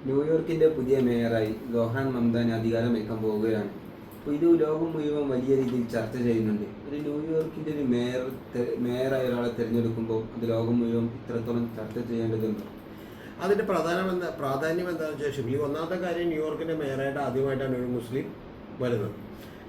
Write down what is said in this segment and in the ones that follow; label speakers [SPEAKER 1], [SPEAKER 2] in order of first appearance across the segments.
[SPEAKER 1] ന്യൂയോർക്കിന്റെ പുതിയ മേയറായി സോഹ്റാൻ മംദാനി അധികാരമേൽക്കാൻ പോവുകയാണ്. അപ്പോൾ ഇത് ലോകം മുഴുവൻ വലിയ രീതിയിൽ ചർച്ച ചെയ്യുന്നുണ്ട്. ഒരു ന്യൂയോർക്കിന്റെ ഒരു മേയറായ ഒരാളെ തിരഞ്ഞെടുക്കുമ്പോൾ അത് ലോകം മുഴുവൻ ഇത്രത്തോളം ചർച്ച ചെയ്യേണ്ടതുണ്ട്.
[SPEAKER 2] അതിൻ്റെ പ്രാധാന്യം എന്താണെന്ന് വെച്ചാൽ ഷിബിലി, ഒന്നാമത്തെ കാര്യം ന്യൂയോർക്കിൻ്റെ മേയറായിട്ട് ആദ്യമായിട്ടാണ് ഒരു മുസ്ലിം വരുന്നത്.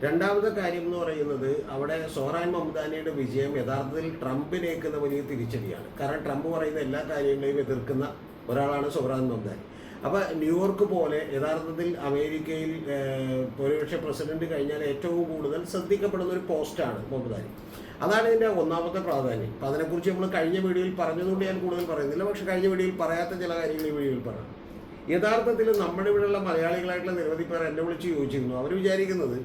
[SPEAKER 2] രണ്ടാമത്തെ കാര്യം എന്ന് പറയുന്നത് അവിടെ സോഹ്റാൻ മംദാനിയുടെ വിജയം യഥാർത്ഥത്തിൽ ട്രംപിനേക്കുന്ന വലിയ തിരിച്ചടിയാണ്. കാരണം ട്രംപ് പറയുന്ന എല്ലാ കാര്യങ്ങളെയും എതിർക്കുന്ന ഒരാളാണ് സോഹ്റാൻ മംദാനി. അപ്പോൾ ന്യൂയോർക്ക് പോലെ യഥാർത്ഥത്തിൽ അമേരിക്കയിൽ ഒരുപക്ഷ പ്രസിഡന്റ് കഴിഞ്ഞാൽ ഏറ്റവും കൂടുതൽ ശ്രദ്ധിക്കപ്പെടുന്ന ഒരു പോസ്റ്റാണ് മംദാനി. അതാണ് ഇതിൻ്റെ ഒന്നാമത്തെ പ്രാധാന്യം. അപ്പം അതിനെക്കുറിച്ച് നമ്മൾ കഴിഞ്ഞ വീഡിയോയിൽ പറഞ്ഞതുകൊണ്ട് ഞാൻ കൂടുതൽ പറയുന്നില്ല. പക്ഷെ കഴിഞ്ഞ വീഡിയോയിൽ പറയാത്ത ചില കാര്യങ്ങൾ ഈ വീഡിയോയിൽ പറയാം. യഥാർത്ഥത്തിൽ നമ്മുടെ ഇവിടെയുള്ള മലയാളികളായിട്ടുള്ള നിരവധി പേർ എന്നെ വിളിച്ച് ചോദിച്ചിരുന്നു. അവർ വിചാരിക്കുന്നത്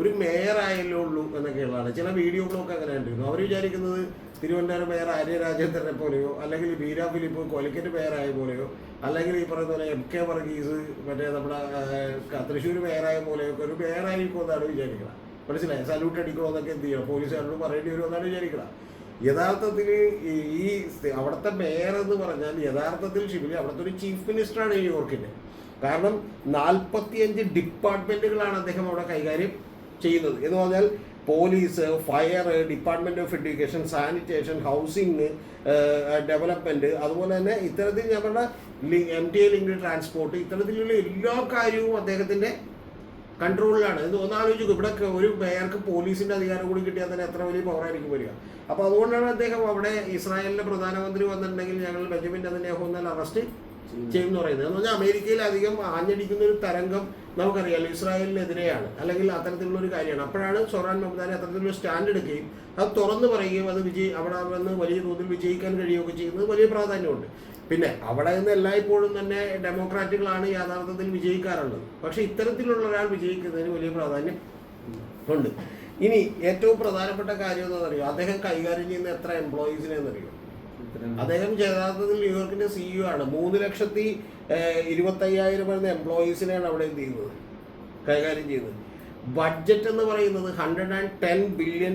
[SPEAKER 2] ഒരു മേയറായല്ലേ ഉള്ളൂ എന്നൊക്കെയുള്ളതാണ്. ചില വീഡിയോകളൊക്കെ അങ്ങനെ കണ്ടിരുന്നു. അവർ വിചാരിക്കുന്നത് തിരുവനന്തപുരം മേയർ ആര്യ രാജേന്ദ്രനെ പോലെയോ അല്ലെങ്കിൽ ബീര ഫിലിപ്പ് കൊലിക്കറ്റ് മേയറായ പോലെയോ അല്ലെങ്കിൽ ഈ പറയുന്ന പോലെ MK വർഗീസ് മറ്റേ നമ്മുടെ തൃശ്ശൂർ മേയറായ പോലെയൊക്കെ ഒരു മേയറായിരിക്കും എന്നാണ് വിചാരിക്കണം. മനസ്സിലായി? സല്യൂട്ട് അടിക്കണോ എന്നൊക്കെ എന്ത് ചെയ്യണം, പോലീസുകാരോട് പറയേണ്ടി വരുമോ എന്നാണ് വിചാരിക്കണം. യഥാർത്ഥത്തിൽ ഈ അവിടുത്തെ മേയർ എന്ന് പറഞ്ഞാൽ യഥാർത്ഥത്തിൽ ഷിബിലി അവിടുത്തെ ഒരു ചീഫ് മിനിസ്റ്ററാണ് ന്യൂയോർക്കിൻ്റെ. കാരണം 45 ഡിപ്പാർട്ട്മെൻറ്റുകളാണ് അദ്ദേഹം അവിടെ കൈകാര്യം ചെയ്യുന്നത്. എന്ന് പറഞ്ഞാൽ police, fire, department of education, sanitation, housing development, അതുപോലെ തന്നെ ഇത്തരത്തിൽ ഞാൻ പറഞ്ഞ MTA ലിങ്ക്ഡ് ട്രാൻസ്പോർട്ട്, ഇത്തരത്തിലുള്ള എല്ലാ കാര്യവും അദ്ദേഹത്തിൻ്റെ കൺട്രോളിലാണ്. എന്ന് ഒന്നാലോചിക്കും, ഇവിടെ ഒരു മേയർക്ക് പോലീസിൻ്റെ അധികാരം കൂടി കിട്ടിയാൽ തന്നെ എത്ര വലിയ പവറായിരിക്കും വരിക. അപ്പോൾ അതുകൊണ്ടാണ് അദ്ദേഹം അവിടെ ഇസ്രായേലിൻ്റെ പ്രധാനമന്ത്രി വന്നിട്ടുണ്ടെങ്കിൽ ഞങ്ങൾ ബെഞ്ചമിൻ നെതന്യാഹു എന്നാൽ അറസ്റ്റ് ചെയ്യുമെന്ന് പറയുന്നത്. എന്ന് പറഞ്ഞാൽ അമേരിക്കയിൽ അധികം ആഞ്ഞടിക്കുന്ന ഒരു തരംഗം നമുക്കറിയാമല്ലോ ഇസ്രായേലിനെതിരെയാണ്, അല്ലെങ്കിൽ അത്തരത്തിലുള്ള ഒരു കാര്യമാണ്. അപ്പോഴാണ് സോഹ്റാൻ മംദാനി അത്തരത്തിലുള്ള സ്റ്റാൻഡ് എടുക്കുകയും അത് തുറന്നു പറയുകയും അത് അവിടെ വന്ന് വലിയ തോതിൽ വിജയിക്കാൻ കഴിയുകയൊക്കെ ചെയ്യുന്നത് വലിയ പ്രാധാന്യമുണ്ട്. പിന്നെ അവിടെ നിന്ന് എല്ലായ്പ്പോഴും തന്നെ ഡെമോക്രാറ്റുകളാണ് യഥാർത്ഥത്തിൽ വിജയിക്കാറുള്ളത്. പക്ഷേ ഇത്തരത്തിലുള്ള ഒരാൾ വിജയിക്കുന്നതിന് വലിയ പ്രാധാന്യം ഉണ്ട്. ഇനി ഏറ്റവും പ്രധാനപ്പെട്ട കാര്യം എന്താണെന്നറിയോ, അദ്ദേഹം കൈകാര്യം ചെയ്യുന്ന എത്ര എംപ്ലോയീസിനെ എന്നറിയോ? അദ്ദേഹം യഥാർത്ഥത്തിൽ ന്യൂയോർക്കിന്റെ CEO ആണ്. 3,20,000 വരുന്ന എംപ്ലോയീസിനെയാണ് അവിടെ എന്ത് ചെയ്യുന്നത്, കൈകാര്യം ചെയ്യുന്നത്. ബഡ്ജറ്റ് എന്ന് പറയുന്നത് $110 ബില്യൺ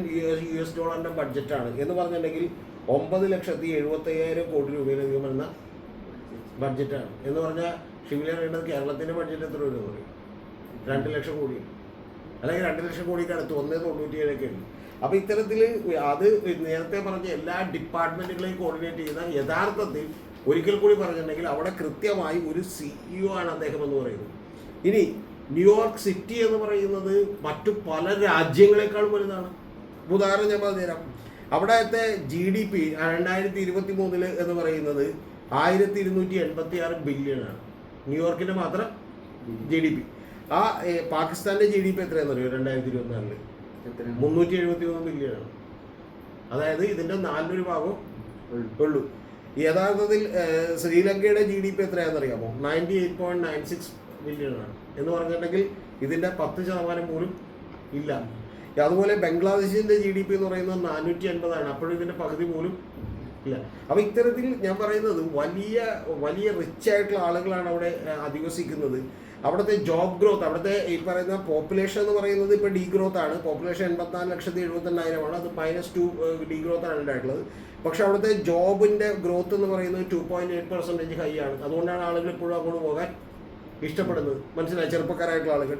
[SPEAKER 2] ബഡ്ജറ്റാണ്. എന്ന് പറഞ്ഞിട്ടുണ്ടെങ്കിൽ 9,70,75,000 കോടി രൂപയിലധികം വരുന്ന ബഡ്ജറ്റാണ്. എന്ന് പറഞ്ഞാൽ ഷിബിലി അറിയേണ്ടത് കേരളത്തിൻ്റെ ബഡ്ജറ്റ് എത്ര രൂപ പറയും? 2 ലക്ഷം കോടി, അല്ലെങ്കിൽ 2 ലക്ഷം കോടിക്ക് അടുത്ത് 1.97 ഉണ്ട്. അപ്പോൾ ഇത്തരത്തിൽ അത് നേരത്തെ പറഞ്ഞ എല്ലാ ഡിപ്പാർട്ട്മെൻറ്റുകളെയും കോർഡിനേറ്റ് ചെയ്യുന്ന യഥാർത്ഥത്തിൽ ഒരിക്കൽ കൂടി പറഞ്ഞിട്ടുണ്ടെങ്കിൽ അവിടെ കൃത്യമായി ഒരു CEO ആണ് അദ്ദേഹം എന്ന് പറയുന്നത്. ഇനി ന്യൂയോർക്ക് സിറ്റി എന്ന് പറയുന്നത് മറ്റു പല രാജ്യങ്ങളെക്കാളും വലുതാണ്. ഉദാഹരണം ഞാൻ പറഞ്ഞുതരാം. അവിടത്തെ GDP 2023 എന്ന് പറയുന്നത് 1,286 ബില്യണാണ്. ന്യൂയോർക്കിൻ്റെ മാത്രം GDP. ആ പാകിസ്ഥാൻ്റെ GDP എത്രയാണെന്ന് അറിയോ? 2024 371 ബില്യണാണ്. അതായത് ഇതിൻ്റെ 4 ഭാഗം ഉള്ളൂ. യഥാർത്ഥത്തിൽ ശ്രീലങ്കയുടെ GDP എത്രയാണെന്നറിയാമോ? 98.96 ബില്യണാണ്. എന്ന് പറഞ്ഞിട്ടുണ്ടെങ്കിൽ ഇതിൻ്റെ 10% പോലും ഇല്ല. അതുപോലെ ബംഗ്ലാദേശിൻ്റെ GDP എന്ന് പറയുന്നത് 480 അപ്പോഴും ഇതിൻ്റെ പകുതി പോലും ഇല്ല. അപ്പോൾ ഇത്തരത്തിൽ ഞാൻ പറയുന്നത് വലിയ വലിയ റിച്ച് ആയിട്ടുള്ള ആളുകളാണ് അവിടെ അധിവസിക്കുന്നത്. അവിടുത്തെ ജോബ് ഗ്രോത്ത്, അവിടുത്തെ ഈ പറയുന്ന പോപ്പുലേഷൻ എന്ന് പറയുന്നത് ഇപ്പോൾ ഡീഗ്രോത്ത് ആണ്. പോപ്പുലേഷൻ 84,78,000 അത് -2 ഡീഗ്രോത്ത് ആണ് ഉണ്ടായിട്ടുള്ളത്. പക്ഷെ അവിടുത്തെ ജോബിൻ്റെ ഗ്രോത്ത് എന്ന് പറയുന്നത് 2.8% ഹൈ ആണ്. അതുകൊണ്ടാണ് ആളുകൾ ഇപ്പോഴും അങ്ങോട്ട് പോകാൻ ഇഷ്ടപ്പെടുന്നത്. മനസ്സിലായി? ചെറുപ്പക്കാരായിട്ടുള്ള ആളുകൾ.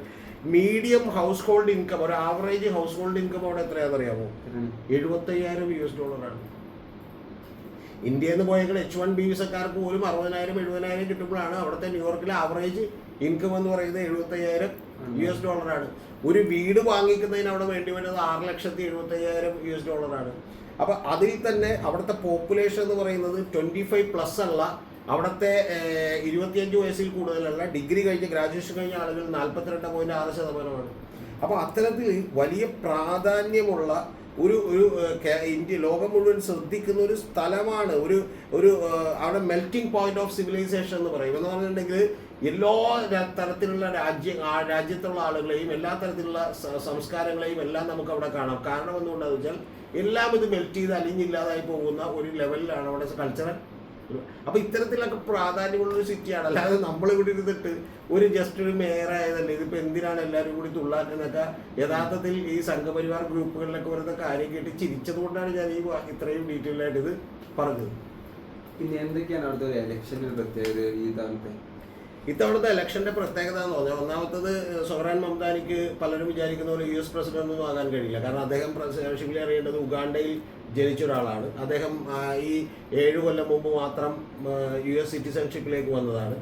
[SPEAKER 2] മീഡിയം ഹൗസ് ഹോൾഡ് ഇൻകം, ഒരു ആവറേജ് ഹൗസ് ഹോൾഡ് ഇൻകം അവിടെ എത്രയാണെന്ന് അറിയാമോ? $75,000 ഇന്ത്യയിൽ നിന്ന് പോയേക്കുന്ന H1B വിസക്കാർക്ക് പോലും 60,000 70,000 കിട്ടുമ്പോഴാണ് അവിടുത്തെ ന്യൂയോർക്കിലെ ആവറേജ് ഇൻകം എന്ന് പറയുന്നത് $75,000. ഒരു വീട് വാങ്ങിക്കുന്നതിന് അവിടെ വേണ്ടി വരുന്നത് $6,75,000. അപ്പോൾ അതിൽ തന്നെ അവിടുത്തെ പോപ്പുലേഷൻ എന്ന് പറയുന്നത് 25+ ഉള്ള, അവിടുത്തെ 25 വയസ്സിൽ കൂടുതലുള്ള, ഡിഗ്രി കഴിഞ്ഞ് ഗ്രാജുവേഷൻ കഴിഞ്ഞ ആളുകൾ 42.6%. അപ്പോൾ അത്തരത്തിൽ വലിയ പ്രാധാന്യമുള്ള ഒരു ഇന്ത്യ ലോകം മുഴുവൻ ശ്രദ്ധിക്കുന്ന ഒരു സ്ഥലമാണ്. അവിടെ മെൽറ്റിംഗ് പോയിന്റ് ഓഫ് സിവിലൈസേഷൻ എന്ന് പറയും. എന്ന് പറഞ്ഞിട്ടുണ്ടെങ്കിൽ എല്ലാ തരത്തിലുള്ള രാജ്യത്തുള്ള ആളുകളെയും എല്ലാ തരത്തിലുള്ള സംസ്കാരങ്ങളെയും എല്ലാം നമുക്ക് അവിടെ കാണാം. കാരണം എന്തുകൊണ്ടാണെന്ന് വെച്ചാൽ എല്ലാം ഇത് മെൽറ്റ് ചെയ്ത് അലിഞ്ഞില്ലാതായി പോകുന്ന ഒരു ലെവലിലാണ് അവിടെ കൾച്ചറൽ. അപ്പോൾ ഇത്തരത്തിലൊക്കെ പ്രാധാന്യമുള്ളൊരു സിറ്റിയാണ്. അല്ലാതെ നമ്മളിവിടെ ഇരുന്നിട്ട് ജസ്റ്റ് ഒരു മേയറായതല്ലേ, ഇതിപ്പോൾ എന്തിനാണ് എല്ലാവരും കൂടി തുള്ളാനെന്നൊക്കെ യഥാർത്ഥത്തിൽ ഈ സംഘപരിവാർ ഗ്രൂപ്പുകളിലൊക്കെ വരുന്ന കാര്യം കേട്ട് ചിരിച്ചത് കൊണ്ടാണ് ഞാൻ ഇത്രയും ഡീറ്റെയിൽ ആയിട്ട് ഇത് പറഞ്ഞത്.
[SPEAKER 1] പിന്നെ എന്തൊക്കെയാണ് അവിടുത്തെ ഒരു ഇലക്ഷൻ്റെ പ്രത്യേകത ഈ തവണത്തെ?
[SPEAKER 2] ഇത്തവണത്തെ ഇലക്ഷന്റെ പ്രത്യേകത എന്ന് പറഞ്ഞാൽ ഒന്നാമത്തത് സൊഹ്റാൻ മംദാനിക്ക് പലരും വിചാരിക്കുന്ന പോലെ US പ്രസിഡന്റ് ഒന്നും ആകാൻ കഴിയില്ല. കാരണം അദ്ദേഹം ഷിബിലി അറിയേണ്ടത് ഉഗാണ്ടയിൽ ജനിച്ച ഒരാളാണ്. അദ്ദേഹം ഈ 7 കൊല്ലം മുമ്പ് മാത്രം US സിറ്റിസൺഷിപ്പിലേക്ക് വന്നതാണ്.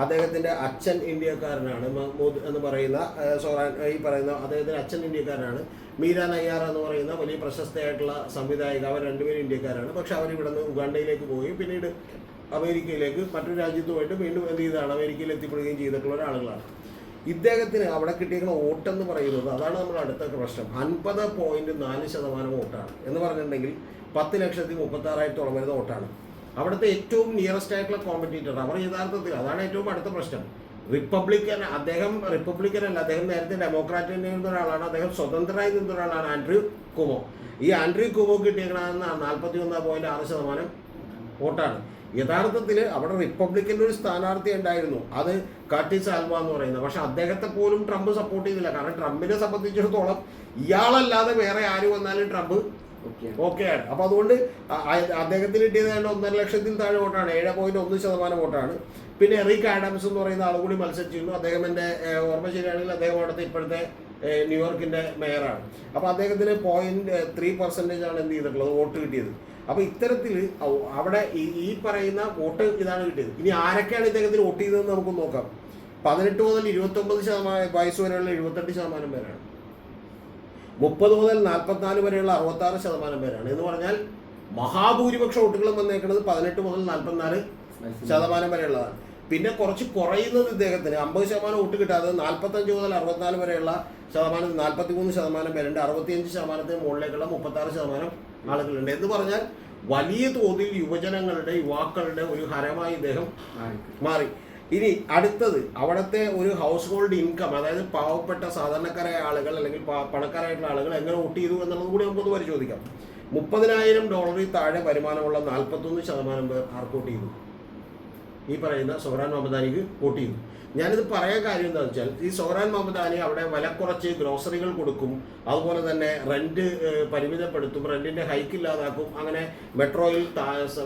[SPEAKER 2] അദ്ദേഹത്തിന്റെ അച്ഛൻ ഇന്ത്യക്കാരനാണ്. മഹ്മൂദ് എന്ന് പറയുന്ന സൊഹ്റാൻ ഈ പറയുന്ന അദ്ദേഹത്തിന്റെ അച്ഛൻ ഇന്ത്യക്കാരനാണ്. മീര നയ്യാർ എന്ന് പറയുന്ന വലിയ പ്രശസ്തയായിട്ടുള്ള സംവിധായിക, അവർ രണ്ടുപേരും ഇന്ത്യക്കാരാണ്. പക്ഷെ അവർ ഇവിടുന്ന് ഉഗാണ്ടയിലേക്ക് പോവുകയും പിന്നീട് അമേരിക്കയിലേക്ക് മറ്റൊരു രാജ്യത്തുമായിട്ട് വീണ്ടും എന്ത് ചെയ്താണ് അമേരിക്കയിൽ എത്തിപ്പെടുകയും ചെയ്തിട്ടുള്ള ഒരാളുകളാണ്. ഇദ്ദേഹത്തിന് അവിടെ കിട്ടിയിരിക്കുന്ന വോട്ടെന്ന് പറയുന്നത്, അതാണ് നമ്മുടെ അടുത്ത പ്രശ്നം, 50.4% വോട്ടാണ് എന്ന് പറഞ്ഞിട്ടുണ്ടെങ്കിൽ 10,36,000 വരുന്ന വോട്ടാണ്. അവിടുത്തെ ഏറ്റവും നിയറസ്റ്റ് ആയിട്ടുള്ള കോമ്പറ്റീറ്റർ അവർ യഥാർത്ഥത്തിൽ, അതാണ് ഏറ്റവും അടുത്ത പ്രശ്നം, റിപ്പബ്ലിക്കൻ. അദ്ദേഹം റിപ്പബ്ലിക്കൻ അല്ല, അദ്ദേഹം നേരത്തെ ഡെമോക്രാറ്റിൽ നിന്ന ഒരാളാണ്. അദ്ദേഹം സ്വതന്ത്രമായി നിന്ന ഒരാളാണ്, ആൻഡ്രൂ കുമോ. ഈ ആൻഡ്രൂ കുമോ കിട്ടിയിരിക്കണമെന്ന 41.6% വോട്ടാണ്. യഥാർത്ഥത്തിൽ അവിടെ റിപ്പബ്ലിക്കൻ്റെ ഒരു സ്ഥാനാർത്ഥി ഉണ്ടായിരുന്നു, അത് കർട്ടിസ് ആൽവ എന്ന് പറയുന്നത്. പക്ഷെ അദ്ദേഹത്തെ പോലും ട്രംപ് സപ്പോർട്ട് ചെയ്തില്ല. കാരണം ട്രംപിനെ സംബന്ധിച്ചിടത്തോളം ഇയാളല്ലാതെ വേറെ ആര് വന്നാലും ട്രംപ് ഓക്കെയാണ്. അപ്പോൾ അതുകൊണ്ട് അദ്ദേഹത്തിന് കിട്ടിയത് 1.5 ലക്ഷത്തിൽ താഴെ വോട്ടാണ്, 7.1% വോട്ടാണ്. പിന്നെ എറിക് ആഡംസ് എന്ന് പറയുന്ന ആൾ കൂടി മത്സരിച്ചിരുന്നു. അദ്ദേഹം എൻ്റെ ഓർമ്മ ശരിയാണെങ്കിൽ അദ്ദേഹം അവിടുത്തെ ഇപ്പോഴത്തെ ന്യൂയോർക്കിൻ്റെ മേയറാണ്. അപ്പോൾ അദ്ദേഹത്തിന് 0.3% ആണ് എന്ത് ചെയ്തിട്ടുള്ളത്, വോട്ട് കിട്ടിയത്. അപ്പോൾ ഇത്തരത്തിൽ അവിടെ ഈ പറയുന്ന വോട്ട് ഇതാണ് കിട്ടിയത്. ഇനി ആരൊക്കെയാണ് ഇദ്ദേഹത്തിന് വോട്ട് ചെയ്തതെന്ന് നമുക്ക് നോക്കാം. 18 മുതൽ 29 വയസ്സ് വരെയുള്ള 78% പേരാണ്. 30 മുതൽ 44 വരെയുള്ള 66% പേരാണ്. എന്ന് പറഞ്ഞാൽ മഹാഭൂരിപക്ഷ വോട്ടുകളും വന്നേക്കുന്നത് 18 മുതൽ 44% വരെയുള്ളതാണ്. പിന്നെ കുറച്ച് കുറയുന്നത് ഇദ്ദേഹത്തിന് 50% വോട്ട് കിട്ടാതെ 45 മുതൽ 64 വരെയുള്ള 43% പേരുണ്ട്. 65% മുകളിലേക്കുള്ള 36% ആളുകളുണ്ട്. എന്ന് പറഞ്ഞാൽ വലിയ തോതിൽ യുവാക്കളുടെ ഒരു ഹരമായി ഇദ്ദേഹം മാറി. ഇനി അടുത്തത് അവിടുത്തെ ഒരു ഹൗസ് ഹോൾഡ് ഇൻകം, അതായത് പാവപ്പെട്ട സാധാരണക്കാരായ ആളുകൾ അല്ലെങ്കിൽ പണക്കാരായിട്ടുള്ള ആളുകൾ എങ്ങനെ വോട്ട് ചെയ്തു എന്നുള്ളത് കൂടി നമുക്കൊന്ന് പരിശോധിക്കാം. $30,000 താഴെ വരുമാനമുള്ള 41% പേർ ആർക്ക് വോട്ട് ചെയ്തു? ഈ പറയുന്ന സൊഹ്റാൻ മംദാനിക്ക് വോട്ട് ചെയ്തു. ഞാനിത് പറയാൻ കാര്യം എന്താണെന്ന് വെച്ചാൽ, ഈ സൊഹ്റാൻ മംദാനി അവിടെ വില കുറച്ച് ഗ്രോസറികൾ കൊടുക്കും, അതുപോലെ തന്നെ റെന്റ് പരിമിതപ്പെടുത്തും, റെന്റിന്റെ ഹൈക്ക് ഇല്ലാതാക്കും, അങ്ങനെ മെട്രോയിൽ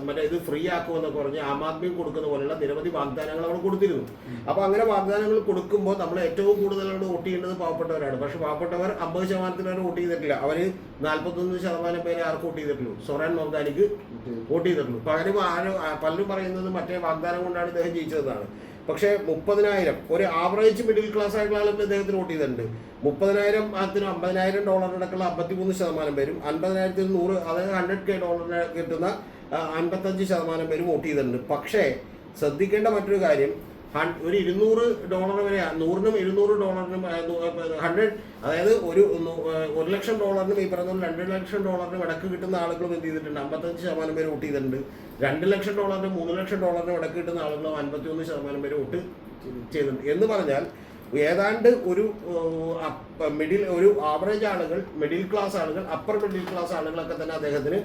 [SPEAKER 2] മറ്റേ ഇത് ഫ്രീ ആക്കുമെന്നൊക്കെ പറഞ്ഞ് ആം ആദ്മി കൊടുക്കുന്ന പോലെയുള്ള നിരവധി വാഗ്ദാനങ്ങൾ അവിടെ കൊടുത്തിരുന്നു. അപ്പോൾ അങ്ങനെ വാഗ്ദാനങ്ങൾ കൊടുക്കുമ്പോൾ നമ്മൾ ഏറ്റവും കൂടുതൽ വോട്ട് ചെയ്യേണ്ടത് പാവപ്പെട്ടവരാണ്. പക്ഷെ പാവപ്പെട്ടവർ 50% വരെ വോട്ട് ചെയ്തിട്ടില്ല. അവർ 41% പേരെ ആർക്ക് വോട്ട് ചെയ്തിട്ടുള്ളൂ? സൊഹ്റാൻ മംദാനിക്ക് വോട്ട് ചെയ്തിട്ടുള്ളൂ. പകരം പലരും പറയുന്നത് മറ്റേ വാഗ്ദാനം കൊണ്ടാണ് ഇദ്ദേഹം ജയിച്ചതെന്നാണ്. പക്ഷേ 30,000 ഒരു ആവറേജ് മിഡിൽ ക്ലാസ് ആയിട്ടുള്ള ആളുകൾ ഇദ്ദേഹത്തിന് വോട്ട് ചെയ്തിട്ടുണ്ട്. 30,000 $50,000 അടക്കമുള്ള 53% പേരും, 50,000 100, അതായത് $100K കിട്ടുന്ന 55% പേരും വോട്ട് ചെയ്തിട്ടുണ്ട്. പക്ഷേ ശ്രദ്ധിക്കേണ്ട മറ്റൊരു കാര്യം, ഒരു $200 വരെ, 100-നും $200-നും 100, അതായത് $1 ലക്ഷം ഈ പറയുന്ന $2 ലക്ഷം ഇടക്ക് കിട്ടുന്ന ആളുകളും എന്ത് ചെയ്തിട്ടുണ്ട്? 55% പേര് വോട്ട് ചെയ്തിട്ടുണ്ട്. $2 ലക്ഷം $3 ലക്ഷം ഇടക്ക് കിട്ടുന്ന ആളുകളും 51% പേര് വോട്ട് ചെയ്തിട്ടുണ്ട്. എന്ന് പറഞ്ഞാൽ ഏതാണ്ട് ഒരു ആവറേജ് ആളുകൾ, മിഡിൽ ക്ലാസ് ആളുകൾ, അപ്പർ മിഡിൽ ക്ലാസ് ആളുകളൊക്കെ തന്നെ അദ്ദേഹത്തിന്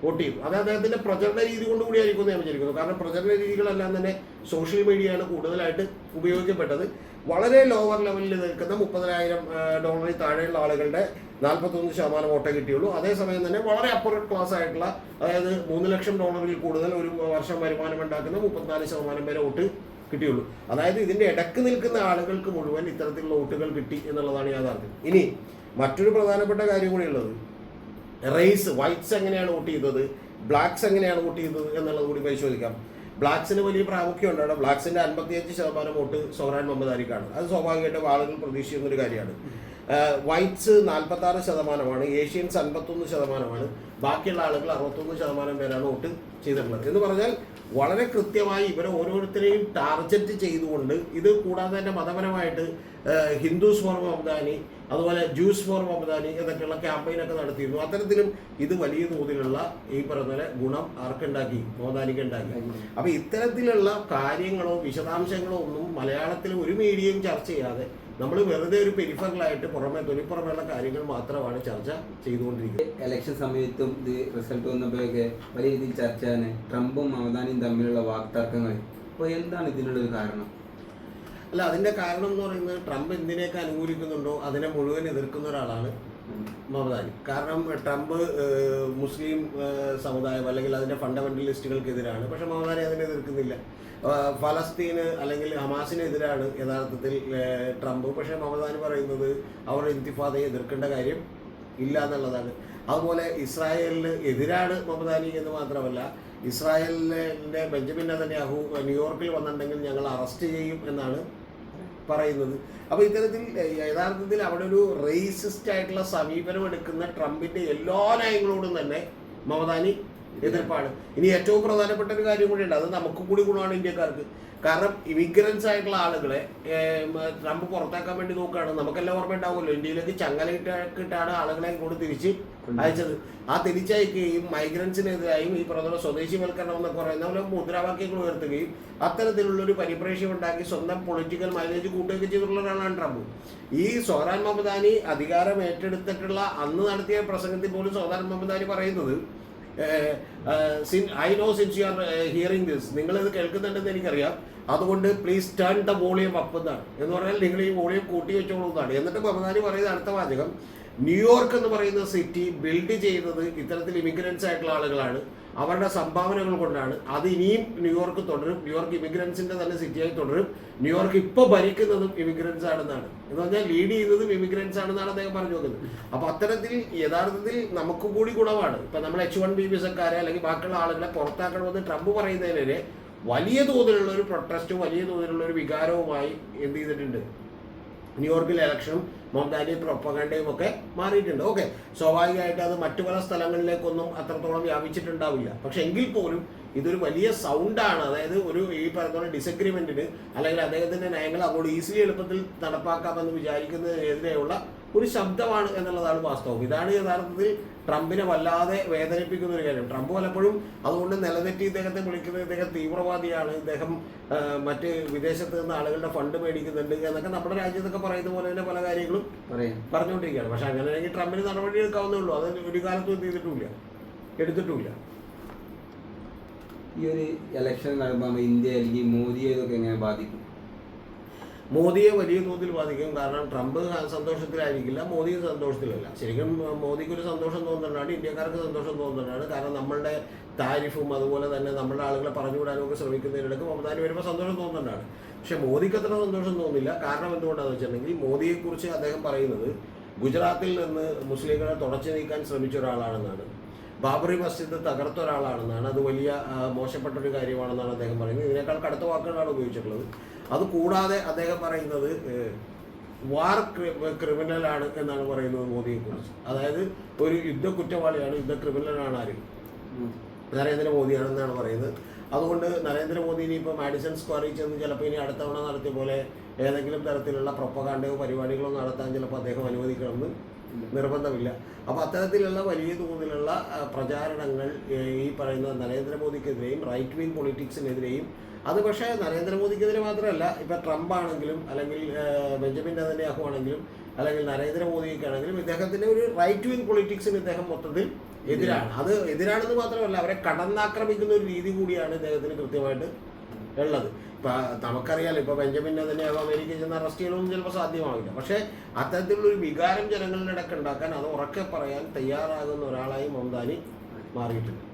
[SPEAKER 2] വോട്ട് ചെയ്തു. അത് അദ്ദേഹത്തിന്റെ പ്രചരണ രീതി കൊണ്ട് കൂടിയായിരിക്കും എന്ന് ഞാൻ വിചാരിക്കുന്നു. കാരണം പ്രചരണ രീതികളെല്ലാം തന്നെ സോഷ്യൽ മീഡിയയാണ് കൂടുതലായിട്ട് ഉപയോഗിക്കപ്പെട്ടത്. വളരെ ലോവർ ലെവലിൽ നിൽക്കുന്ന $30,000 താഴെയുള്ള ആളുകളുടെ 41% വോട്ടേ കിട്ടിയുള്ളൂ. അതേസമയം തന്നെ വളരെ അപ്പർ ക്ലാസ് ആയിട്ടുള്ള, അതായത് $3 ലക്ഷം കൂടുതൽ ഒരു വർഷം വരുമാനം ഉണ്ടാക്കുന്ന 34% പേരെ വോട്ട് കിട്ടിയുള്ളൂ. അതായത് ഇതിന്റെ ഇടക്ക് നിൽക്കുന്ന ആളുകൾക്ക് മുഴുവൻ ഇത്തരത്തിലുള്ള വോട്ടുകൾ കിട്ടി എന്നുള്ളതാണ് യാഥാർത്ഥ്യം. ഇനി മറ്റൊരു പ്രധാനപ്പെട്ട കാര്യം കൂടിയുള്ളത്, റേസ്, വൈറ്റ്സ് എങ്ങനെയാണ് വോട്ട് ചെയ്തത്, ബ്ലാക്സ് എങ്ങനെയാണ് വോട്ട് ചെയ്തത് എന്നുള്ളത് കൂടി പരിശോധിക്കാം. ബ്ലാക്സിന് വലിയ പ്രാമുഖ്യമുണ്ട്. അവിടെ ബ്ലാക്സിന്റെ 55% വോട്ട് സൊഹ്റാൻ മംദാനിക്കാണ്. അത് സ്വാഭാവികമായിട്ടും ആളുകൾ പ്രതീക്ഷിക്കുന്നൊരു കാര്യമാണ്. വൈറ്റ്സ് 46%, ഏഷ്യൻസ് 51%, ബാക്കിയുള്ള ആളുകൾ 61% പേരാണ് വോട്ട് ചെയ്തിട്ടുള്ളത്. എന്ന് പറഞ്ഞാൽ വളരെ കൃത്യമായി ഇവരെ ഓരോരുത്തരെയും ടാർഗറ്റ് ചെയ്തുകൊണ്ട്, ഇത് കൂടാതെ തന്നെ മതപരമായിട്ട് ഹിന്ദുസ് ഫോർ മംദാനി, അതുപോലെ ജ്യൂസ് ഫോർ മംദാനി എന്നൊക്കെയുള്ള ക്യാമ്പയിനൊക്കെ നടത്തിയിരുന്നു. അത്തരത്തിലും ഇത് വലിയ തോതിലുള്ള ഈ പറഞ്ഞ ഗുണം ആർക്കുണ്ടാക്കി? മംദാനിക്ക് ഉണ്ടാക്കി. അപ്പോൾ ഇത്തരത്തിലുള്ള കാര്യങ്ങളോ വിശദാംശങ്ങളോ ഒന്നും മലയാളത്തിൽ ഒരു മീഡിയയും ചർച്ച ചെയ്യാതെ നമ്മൾ വെറുതെ ഒരു പെരിഫറലായിട്ട് തൊലിപ്പുറമെയുള്ള കാര്യങ്ങൾ മാത്രമാണ് ചർച്ച ചെയ്തുകൊണ്ടിരിക്കുന്നത്.
[SPEAKER 1] ഇലക്ഷൻ സമയത്തും ഇത് റിസൾട്ട് വന്നപ്പോഴൊക്കെ വലിയ രീതിയിൽ ചർച്ചയാണ് ട്രംപും മംദാനിയും തമ്മിലുള്ള വാക്തർക്കങ്ങൾ. അപ്പോൾ എന്താണ് ഇതിനുള്ളൊരു കാരണം?
[SPEAKER 2] അല്ല, അതിന്റെ കാരണം എന്ന് പറയുന്നത്, ട്രംപ് എന്തിനേക്ക് അനുകൂലിക്കുന്നുണ്ടോ അതിനെ മുഴുവൻ എതിർക്കുന്ന ഒരാളാണ് മംദാനി. കാരണം ട്രംപ് മുസ്ലിം സമുദായം അല്ലെങ്കിൽ അതിന്റെ ഫണ്ടമെന്റലിസ്റ്റുകൾക്കെതിരാണ്. പക്ഷെ മംദാനി അതിനെ എതിർക്കുന്നില്ല. ഫലസ്തീന് അല്ലെങ്കിൽ ഹമാസിനെതിരാണ് യഥാർത്ഥത്തിൽ ട്രംപ്. പക്ഷേ മമദാനി പറയുന്നത് അവർ ഇന്തിഫാദയെ എതിർക്കേണ്ട കാര്യം ഇല്ല എന്നുള്ളതാണ്. അതുപോലെ ഇസ്രായേലിന് എതിരാണ് മമദാനി എന്ന് മാത്രമല്ല, ഇസ്രായേലിൻ്റെ ബെഞ്ചമിൻ നെതന്യാഹു ന്യൂയോർക്കിൽ വന്നിട്ടുണ്ടെങ്കിൽ ഞങ്ങൾ അറസ്റ്റ് ചെയ്യും എന്നാണ് പറയുന്നത്. അപ്പോൾ ഇത്തരത്തിൽ യഥാർത്ഥത്തിൽ അവിടെ ഒരു റേസിസ്റ്റ് ആയിട്ടുള്ള സമീപനം എടുക്കുന്ന ട്രംപിൻ്റെ എല്ലാ നയങ്ങളോടും തന്നെ മമദാനി എതിർപ്പാണ്. ഇനി ഏറ്റവും പ്രധാനപ്പെട്ട ഒരു കാര്യം കൂടി ഉണ്ട്, അത് നമുക്ക് കൂടി ഗുണമാണ് ഇന്ത്യക്കാർക്ക്. കാരണം ഇമിഗ്രൻസ് ആയിട്ടുള്ള ആളുകളെ ട്രംപ് പുറത്താക്കാൻ വേണ്ടി നോക്കുകയാണ്. നമുക്കെല്ലാം ഓർമ്മ ഉണ്ടാവുമല്ലോ, ഇന്ത്യയിലേക്ക് ചങ്ങലയിട്ടാണ് ആളുകളെ ഇങ്ങോട്ട് തിരിച്ച് അയച്ചത്. ആ തിരിച്ചയക്കുകയും മൈഗ്രൻസിനെതിരായും ഈ പറഞ്ഞ സ്വദേശിവൽക്കരണം എന്നൊക്കെ പറയുന്ന പോലെ മുദ്രാവാക്യങ്ങൾ ഉയർത്തുകയും അത്തരത്തിലുള്ളൊരു പരിപ്രേക്ഷ്യം ഉണ്ടാക്കി സ്വന്തം പൊളിറ്റിക്കൽ മൈലേജ് കൂട്ടുകയൊക്കെ ചെയ്തിട്ടുള്ള ഒരാളാണ് ട്രംപ്. ഈ സോഹ്റാൻ മമദാനി അധികാരം ഏറ്റെടുത്തിട്ടുള്ള അന്ന് നടത്തിയ പ്രസംഗത്തിൽ പോലും സോഹ്റാൻ മമദാനി പറയുന്നത് I know since you are hearing this, നിങ്ങളിത് കേൾക്കുന്നുണ്ടെന്ന് എനിക്കറിയാം, അതുകൊണ്ട് please turn the volume up എന്നാണ്. എന്ന് പറഞ്ഞാൽ നിങ്ങൾ ഈ വോളിയം കൂട്ടി വെച്ചോളൂ എന്നാണ്. എന്നിട്ട് മമദാനി പറയുന്ന അടുത്ത വാചകം, ന്യൂയോർക്ക് എന്ന് പറയുന്ന സിറ്റി ബിൽഡ് ചെയ്തത് ഇത്തരത്തിൽ ഇമിഗ്രൻസ് ആയിട്ടുള്ള ആളുകളാണ്, അവരുടെ സംഭാവനകൾ കൊണ്ടാണ്. അത് ഇനിയും ന്യൂയോർക്ക് തുടരും, ന്യൂയോർക്ക് ഇമിഗ്രൻസിൻ്റെ തന്നെ സിറ്റിയായി തുടരും. ന്യൂയോർക്ക് ഇപ്പോൾ ഭരിക്കുന്നതും ഇമിഗ്രൻസ് ആണെന്നാണ്, എന്ന് പറഞ്ഞാൽ ലീഡ് ചെയ്യുന്നതും ഇമിഗ്രൻസ് ആണെന്നാണ് അദ്ദേഹം പറഞ്ഞു നോക്കുന്നത്. അപ്പോൾ അത്തരത്തിൽ യഥാർത്ഥത്തിൽ നമുക്ക് കൂടി ഗുണമാണ്. ഇപ്പം നമ്മൾ H1B വിസക്കാരെ അല്ലെങ്കിൽ ബാക്കിയുള്ള ആളുകളെ പുറത്താക്കണമെന്ന് ട്രംപ് പറയുന്നതിനെ വലിയ തോതിലുള്ള ഒരു പ്രൊട്ടസ്റ്റും വലിയ തോതിലുള്ള ഒരു വികാരവുമായി എന്ത് ചെയ്തിട്ടുണ്ട്, ന്യൂയോർക്കിലെ ഇലക്ഷനും മമദാനി പ്രൊപ്പഗണ്ടയും ഒക്കെ മാറിയിട്ടുണ്ട്. ഓക്കെ, സ്വാഭാവികമായിട്ട് അത് മറ്റു പല സ്ഥലങ്ങളിലേക്കൊന്നും അത്രത്തോളം വ്യാപിച്ചിട്ടുണ്ടാവില്ല. പക്ഷെ എങ്കിൽ പോലും ഇതൊരു വലിയ സൗണ്ടാണ്. അതായത് ഒരു ഈ പറഞ്ഞ ഡിസഗ്രിമെന്റിന് അല്ലെങ്കിൽ അദ്ദേഹത്തിന്റെ നയങ്ങൾ അങ്ങോട്ട് ഈസിലി എളുപ്പത്തിൽ നടപ്പാക്കാമെന്ന് വിചാരിക്കുന്നതിനെതിരെയുള്ള ഒരു ശബ്ദമാണ് എന്നുള്ളതാണ് വാസ്തവം. ഇതാണ് യഥാർത്ഥത്തിൽ ട്രംപിനെ വല്ലാതെ വേദനിപ്പിക്കുന്ന ഒരു കാര്യം. ട്രംപ് പലപ്പോഴും അതുകൊണ്ട് നിലതെറ്റി ഇദ്ദേഹത്തെ വിളിക്കുന്നത് ഇദ്ദേഹം തീവ്രവാദിയാണ്, ഇദ്ദേഹം മറ്റ് വിദേശത്ത് നിന്ന് ആളുകളുടെ ഫണ്ട് മേടിക്കുന്നുണ്ട് എന്നൊക്കെ നമ്മുടെ രാജ്യത്തൊക്കെ പറയുന്ന പോലെ തന്നെ പല കാര്യങ്ങളും പറഞ്ഞുകൊണ്ടിരിക്കുകയാണ്. പക്ഷെ അങ്ങനെയാണെങ്കിൽ ട്രംപിന് നടപടി എടുക്കാവുന്നേ ഉള്ളൂ. അത് ഒരു കാലത്തും എടുത്തിട്ടുമില്ല.
[SPEAKER 1] ഈ ഒരു ഇലക്ഷൻ നടക്കുമ്പോൾ ഇന്ത്യ അല്ലെങ്കിൽ മോദിയെ ഇതൊക്കെ എങ്ങനെ ബാധിക്കും?
[SPEAKER 2] മോദിയെ വലിയ തോതിൽ ബാധിക്കും. കാരണം ട്രംപ് സന്തോഷത്തിലായിരിക്കില്ല, മോദിയും സന്തോഷത്തിലല്ല. ശരിക്കും മോദിക്കൊരു സന്തോഷം തോന്നുന്നുണ്ടാണ്, ഇന്ത്യക്കാർക്ക് സന്തോഷം തോന്നുന്നുണ്ടാണ്. കാരണം നമ്മളുടെ താരിഫും അതുപോലെ തന്നെ നമ്മുടെ ആളുകളെ പറഞ്ഞുവിടാനും ഒക്കെ ശ്രമിക്കുന്നതിനിടയ്ക്ക് മമദാനി വരുമ്പോൾ സന്തോഷം തോന്നുന്നുണ്ടാണ്. പക്ഷെ മോദിക്ക് അത്ര സന്തോഷം തോന്നുന്നില്ല. കാരണം എന്തുകൊണ്ടാണെന്ന് വെച്ചിട്ടുണ്ടെങ്കിൽ മോദിയെക്കുറിച്ച് അദ്ദേഹം പറയുന്നത് ഗുജറാത്തിൽ നിന്ന് മുസ്ലിങ്ങളെ തുടച്ചു നീക്കാൻ ശ്രമിച്ച ഒരാളാണെന്നാണ്, ബാബറി മസ്ജിദ് തകർത്ത ഒരാളാണെന്നാണ്, അത് വലിയ മോശപ്പെട്ടൊരു കാര്യമാണെന്നാണ് അദ്ദേഹം പറയുന്നത്. ഇതിനേക്കാൾ കടുത്ത വാക്കുകളാണ് ഉപയോഗിച്ചിട്ടുള്ളത്. അതുകൂടാതെ അദ്ദേഹം പറയുന്നത് വാർ ക്രിമിനലാണ് എന്നാണ് പറയുന്നത് മോദിയെക്കുറിച്ച്. അതായത് ഒരു യുദ്ധ കുറ്റവാളിയാണ്, യുദ്ധ ക്രിമിനലാണ് ആര്, നരേന്ദ്രമോദിയാണെന്നാണ് പറയുന്നത്. അതുകൊണ്ട് നരേന്ദ്രമോദി ഇനിയിപ്പോൾ മാഡിസൺ സ്ക്വയറിൽ ചെന്ന് ചിലപ്പോൾ ഇനി അടുത്ത തവണ നടത്തിയ പോലെ ഏതെങ്കിലും തരത്തിലുള്ള പ്രൊപ്പഗാണ്ടയോ പരിപാടികളോ നടത്താൻ ചിലപ്പോൾ അദ്ദേഹം അനുവദിക്കണമെന്ന് നിർബന്ധമില്ല. അപ്പോൾ അത്തരത്തിലുള്ള വലിയ തോതിലുള്ള പ്രചാരണങ്ങൾ ഈ പറയുന്ന നരേന്ദ്രമോദിക്കെതിരെയും റൈറ്റ് വിങ് പൊളിറ്റിക്സിനെതിരെയും, അത് പക്ഷേ നരേന്ദ്രമോദിക്കെതിരെ മാത്രമല്ല, ഇപ്പം ട്രംപ് ആണെങ്കിലും അല്ലെങ്കിൽ ബെഞ്ചമിൻ നെതന്യാഹു ആണെങ്കിലും അല്ലെങ്കിൽ നരേന്ദ്രമോദിക്കാണെങ്കിലും ഇദ്ദേഹത്തിൻ്റെ ഒരു റൈറ്റ് വിങ് പൊളിറ്റിക്സിന് ഇദ്ദേഹം മൊത്തത്തിൽ എതിരാണ്. അത് എതിരാണെന്ന് മാത്രമല്ല, അവരെ കടന്നാക്രമിക്കുന്ന ഒരു രീതി കൂടിയാണ് ഇദ്ദേഹത്തിന് കൃത്യമായിട്ട് ഉള്ളത്. ഇപ്പം നമുക്കറിയാലോ, ഇപ്പോൾ ബെഞ്ചമിൻ നെതന്യാഹു അമേരിക്കയിൽ ചെന്ന് അറസ്റ്റ് ചെയ്യണമെന്ന് ചിലപ്പോൾ സാധ്യമാവില്ല. പക്ഷേ അത്തരത്തിലുള്ളൊരു വികാരം ജനങ്ങളുടെ ഇടയ്ക്ക് ഉണ്ടാക്കാൻ, അത് ഉറക്കെ പറയാൻ തയ്യാറാകുന്ന ഒരാളായി മമദാനി മാറിയിട്ടുണ്ട്.